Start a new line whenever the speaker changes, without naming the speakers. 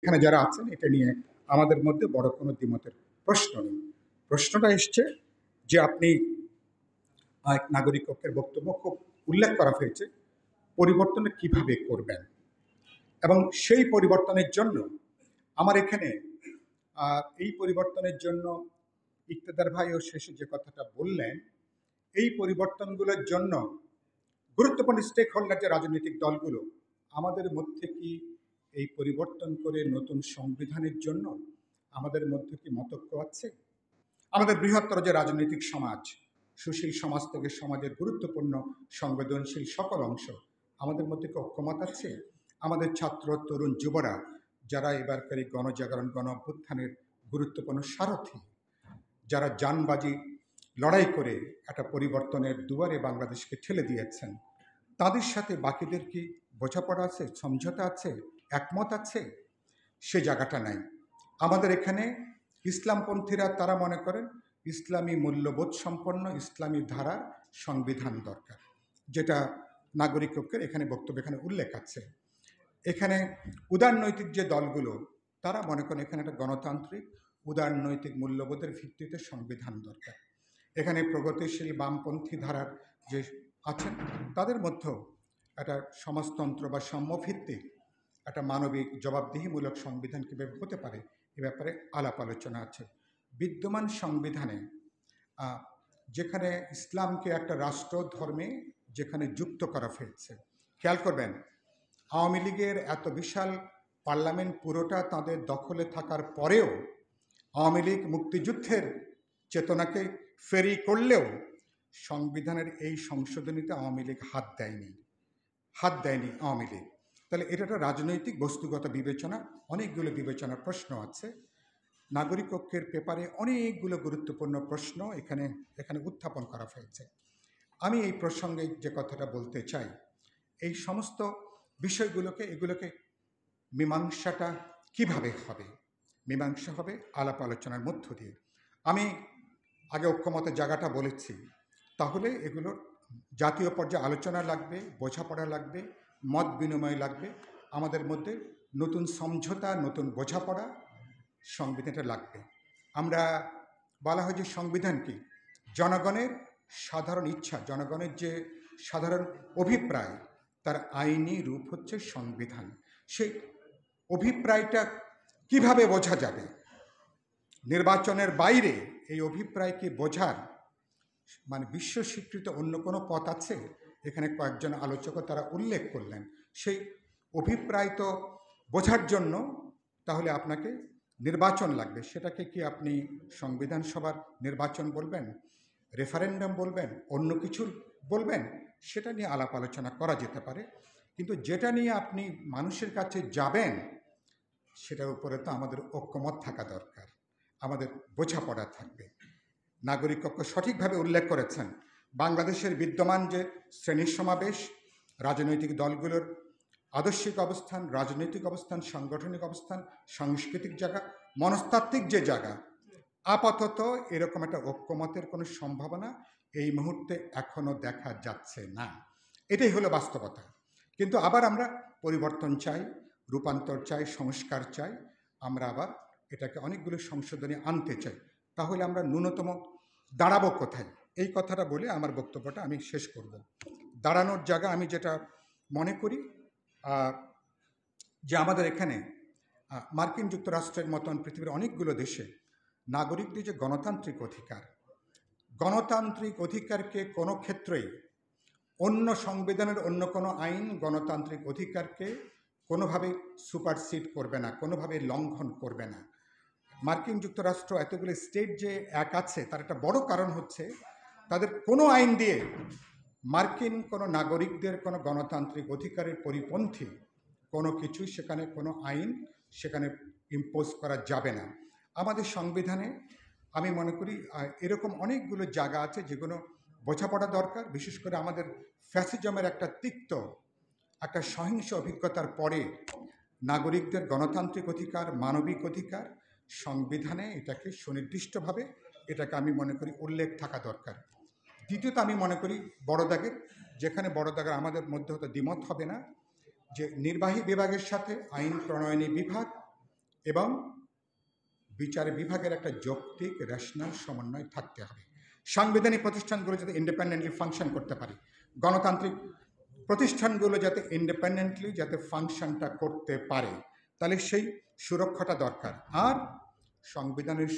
এখানে যারা আছেন এটা নিয়ে আমাদের মধ্যে বড় কোনো দ্বিমতের প্রশ্ন নেই। প্রশ্নটা এসছে যে আপনি এক নাগরিক পক্ষের বক্তব্য খুব উল্লেখ করা হয়েছে পরিবর্তন কিভাবে করবেন, এবং সেই পরিবর্তনের জন্য আমার এখানে এই পরিবর্তনের জন্য ইকতেদার ভাইও শেষে যে কথাটা বললেন, এই পরিবর্তনগুলোর জন্য গুরুত্বপূর্ণ স্টেক হোল্ডার যে রাজনৈতিক দলগুলো, আমাদের মধ্যে কি এই পরিবর্তন করে নতুন সংবিধানের জন্য আমাদের মধ্যে কি মতৈক্য আছে? আমাদের বৃহত্তর যে রাজনৈতিক সমাজ, সুশীল সমাজ থেকে সমাজের গুরুত্বপূর্ণ সংবেদনশীল সকল অংশ, আমাদের মধ্যে কি ঐক্যমত আছে? আমাদের ছাত্র তরুণ যুবরা যারা এবারকার এই গণজাগরণ গণ অভ্যুত্থানের গুরুত্বপূর্ণ সারথি, যারা জানবাজি লড়াই করে একটা পরিবর্তনের দুয়ারে বাংলাদেশকে ঠেলে দিয়েছেন, তাদের সাথে বাকিদের কি বোঝাপড়া আছে, সমঝোতা আছে, একমত আছে? সে জায়গাটা নাই। আমাদের এখানে ইসলামপন্থীরা তারা মনে করেন ইসলামী মূল্যবোধ সম্পন্ন ইসলামী ধারার সংবিধান দরকার, যেটা নাগরিক ঐক্যের এখানে বক্তব্য এখানে উল্লেখ আছে। এখানে উদারনৈতিক যে দলগুলো তারা মনে করেন এখানে একটা গণতান্ত্রিক উদারনৈতিক মূল্যবোধের ভিত্তিতে সংবিধান দরকার। এখানে প্রগতিশীল বামপন্থী ধারার যে আছেন তাদের মধ্যেও একটা সমাজতন্ত্র বা সাম্যভিত্তিক একটা মানবিক জবাবদিহিমূলক সংবিধান কীভাবে হতে পারে এ ব্যাপারে আলাপ আলোচনা আছে। বিদ্যমান সংবিধানে যেখানে ইসলামকে একটা রাষ্ট্র ধর্মে যেখানে যুক্ত করা হয়েছে, খেয়াল করবেন আওয়ামী লীগের এত বিশাল পার্লামেন্ট পুরোটা তাদের দখলে থাকার পরেও আওয়ামী লীগ মুক্তিযুদ্ধের চেতনাকে ফেরি করলেও সংবিধানের এই সংশোধনীতে আওয়ামী লীগ হাত দেয়নি আওয়ামী লীগ। তাহলে এটা একটা রাজনৈতিক বস্তুগত বিবেচনা, অনেকগুলো বিবেচনার প্রশ্ন আছে। নাগরিক ঐক্যের পেপারে অনেকগুলো গুরুত্বপূর্ণ প্রশ্ন এখানে উত্থাপন করা হয়েছে। আমি এই প্রসঙ্গে যে কথাটা বলতে চাই, এই সমস্ত এগুলোকে মীমাংসাটা কিভাবে হবে? মীমাংসা হবে আলাপ আলোচনার মধ্য দিয়ে। আমি আগে ঐক্যমতের জায়গাটা বলেছি, তাহলে এগুলোর জাতীয় পর্যায়ে আলোচনা লাগবে, বোঝাপড়া লাগবে, মত বিনিময় লাগবে, আমাদের মধ্যে নতুন সমঝোতা, নতুন বোঝাপড়া সংবিধানটা লাগবে। আমরা বলা হয় যে সংবিধান কি? জনগণের সাধারণ ইচ্ছা, জনগণের যে সাধারণ অভিপ্রায়, তার আইনি রূপ হচ্ছে সংবিধান। সেই অভিপ্রায়টা কিভাবে বোঝা যাবে? নির্বাচনের বাইরে এই অভিপ্রায়কে বোঝার মানে বিশ্ব স্বীকৃত অন্য কোনো পথ আছে? এখানে কয়েকজন আলোচক তারা উল্লেখ করলেন। সেই অভিপ্রায় তো বোঝার জন্য তাহলে আপনাকে নির্বাচন লাগবে। সেটাকে কি আপনি সংবিধান সভার নির্বাচন বলবেন, রেফারেন্ডাম বলবেন, অন্য কিছু বলবেন? সেটা নিয়ে আলাপ আলোচনা করা যেতে পারে, কিন্তু যেটা নিয়ে আপনি মানুষের কাছে যাবেন সেটার উপরে তো আমাদের ঐক্যমত থাকা দরকার, আমাদের বোঝাপড়া থাকবে। নাগরিক ঐক্য সঠিকভাবে উল্লেখ করেছেন। বাংলাদেশের বিদ্যমান যে শ্রেণীর সমাবেশ, রাজনৈতিক দলগুলোর আদর্শিক অবস্থান, রাজনৈতিক অবস্থান, সাংগঠনিক অবস্থান, সাংস্কৃতিক জায়গা, মনস্তাত্ত্বিক যে জায়গা, আপাতত এরকম একটা ঐক্যমতের কোনো সম্ভাবনা এই মুহূর্তে এখনও দেখা যাচ্ছে না। এটাই হলো বাস্তবতা। কিন্তু আবার আমরা পরিবর্তন চাই, রূপান্তর চাই, সংস্কার চাই, আমরা আবার এটাকে অনেকগুলো সংশোধনী আনতে চাই। তাহলে আমরা ন্যূনতম দাঁড়াবো কোথায়? এই কথাটা বলে আমার বক্তব্যটা আমি শেষ করব। দাঁড়ানোর জায়গা আমি যেটা মনে করি যে আমাদের এখানে মার্কিন যুক্তরাষ্ট্রের মতন পৃথিবীর অনেকগুলো দেশে নাগরিকদের যে গণতান্ত্রিক অধিকারকে কোনো ক্ষেত্রেই অন্য সংবিধানের অন্য কোনো আইন গণতান্ত্রিক অধিকারকে কোনোভাবে সুপারসিড করবে না, কোনোভাবে লঙ্ঘন করবে না। মার্কিন যুক্তরাষ্ট্র এতগুলো স্টেট যে এক আছে, তার একটা বড় কারণ হচ্ছে তাদের কোনো আইন দিয়ে মার্কিন কোনো নাগরিকদের কোনো গণতান্ত্রিক অধিকারের পরিপন্থী কোনো কিছু সেখানে কোনো আইন সেখানে ইম্পোজ করা যাবে না। আমাদের সংবিধানে আমি মনে করি এরকম অনেকগুলো জায়গা আছে যেগুলো বোঝাপড়া দরকার। বিশেষ করে আমাদের ফ্যাসিজমের একটা তিক্ত একটা সহিংস অভিজ্ঞতার পরে নাগরিকদের গণতান্ত্রিক অধিকার, মানবিক অধিকার সংবিধানে এটাকে সুনির্দিষ্টভাবে এটাকে আমি মনে করি উল্লেখ থাকা দরকার। দ্বিতীয়ত আমি মনে করি বড় দাগের, যেখানে বড় দাগের আমাদের মধ্যে হয়তো দ্বিমত হবে না, যে নির্বাহী বিভাগের সাথে আইন প্রণয়নী বিভাগ এবং বিচার বিভাগের একটা যৌক্তিক রেশনাল সমন্বয় থাকতে হবে। সাংবিধানিক প্রতিষ্ঠানগুলো যাতে ইন্ডিপেন্ডেন্টলি ফাংশন করতে পারে, গণতান্ত্রিক প্রতিষ্ঠানগুলো যাতে ইন্ডিপেন্ডেন্টলি যাতে ফাংশনটা করতে পারে, তাহলে সেই সুরক্ষাটা দরকার। আর সংবিধানের